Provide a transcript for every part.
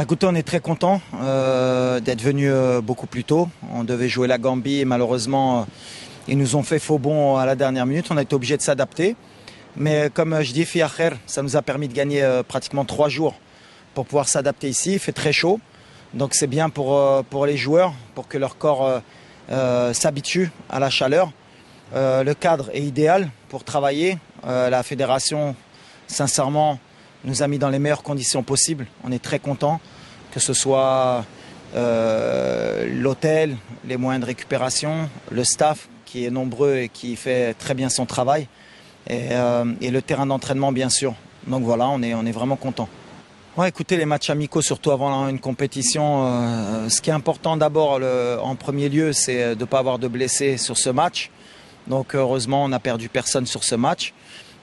Écoutez, on est très content d'être venu beaucoup plus tôt. On devait jouer la Gambie et malheureusement, ils nous ont fait faux bond à la dernière minute. On a été obligé de s'adapter. Mais comme je dis, Fiacher, ça nous a permis de gagner pratiquement 3 jours pour pouvoir s'adapter ici. Il fait très chaud, donc c'est bien pour les joueurs, pour que leur corps s'habitue à la chaleur. Le cadre est idéal pour travailler. La fédération, sincèrement, nous a mis dans les meilleures conditions possibles. On est très contents, que ce soit l'hôtel, les moyens de récupération, le staff qui est nombreux et qui fait très bien son travail, et le terrain d'entraînement bien sûr. Donc voilà, on est vraiment contents. Ouais, écoutez, les matchs amicaux, surtout avant une compétition, ce qui est important d'abord en premier lieu, c'est de ne pas avoir de blessés sur ce match. Donc heureusement, on n'a perdu personne sur ce match.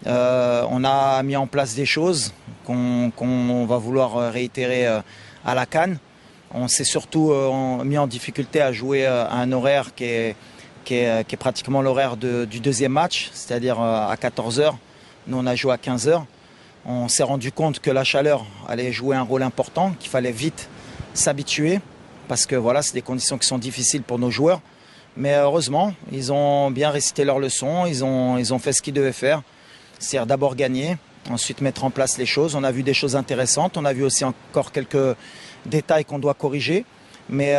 On a mis en place des choses qu'on va vouloir réitérer à la CAN. On s'est surtout mis en difficulté à jouer à un horaire qui est pratiquement l'horaire du deuxième match, c'est-à-dire à 14 h. Nous, on a joué à 15 h. On s'est rendu compte que la chaleur allait jouer un rôle important, qu'il fallait vite s'habituer, parce que voilà, c'est des conditions qui sont difficiles pour nos joueurs. Mais heureusement, ils ont bien récité leurs leçons, ils ont fait ce qu'ils devaient faire. C'est-à-dire d'abord gagner, ensuite mettre en place les choses. On a vu des choses intéressantes, on a vu aussi encore quelques détails qu'on doit corriger. Mais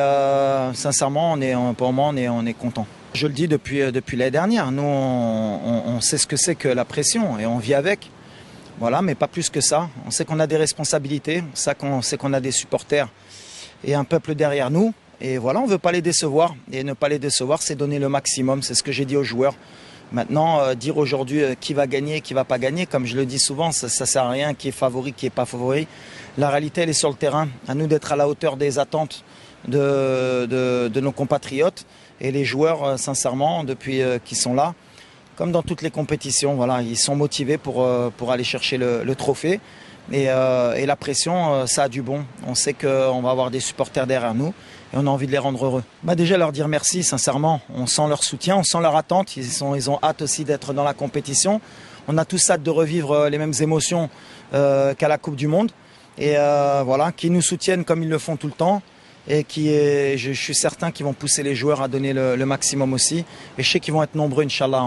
sincèrement, pour le moment, on est content. Je le dis depuis l'année dernière, nous on sait ce que c'est que la pression et on vit avec. Voilà, mais pas plus que ça. On sait qu'on a des responsabilités, on sait qu'on a des supporters et un peuple derrière nous. Et voilà, on ne veut pas les décevoir. Et ne pas les décevoir, c'est donner le maximum. C'est ce que j'ai dit aux joueurs. Maintenant, dire aujourd'hui qui va gagner, qui ne va pas gagner, comme je le dis souvent, ça ne sert à rien, qui est favori, qui n'est pas favori. La réalité, elle est sur le terrain. À nous d'être à la hauteur des attentes de nos compatriotes. Et les joueurs, sincèrement, depuis qu'ils sont là, comme dans toutes les compétitions, voilà, ils sont motivés pour aller chercher le trophée. Et la pression, ça a du bon. On sait qu'on va avoir des supporters derrière nous et on a envie de les rendre heureux. Déjà leur dire merci, sincèrement. On sent leur soutien, on sent leur attente. Ils ont hâte aussi d'être dans la compétition. On a tous hâte de revivre les mêmes émotions qu'à la Coupe du Monde. Et voilà, qu'ils nous soutiennent comme ils le font tout le temps. Et je suis certain qu'ils vont pousser les joueurs à donner le maximum aussi. Et je sais qu'ils vont être nombreux, Inch'Allah.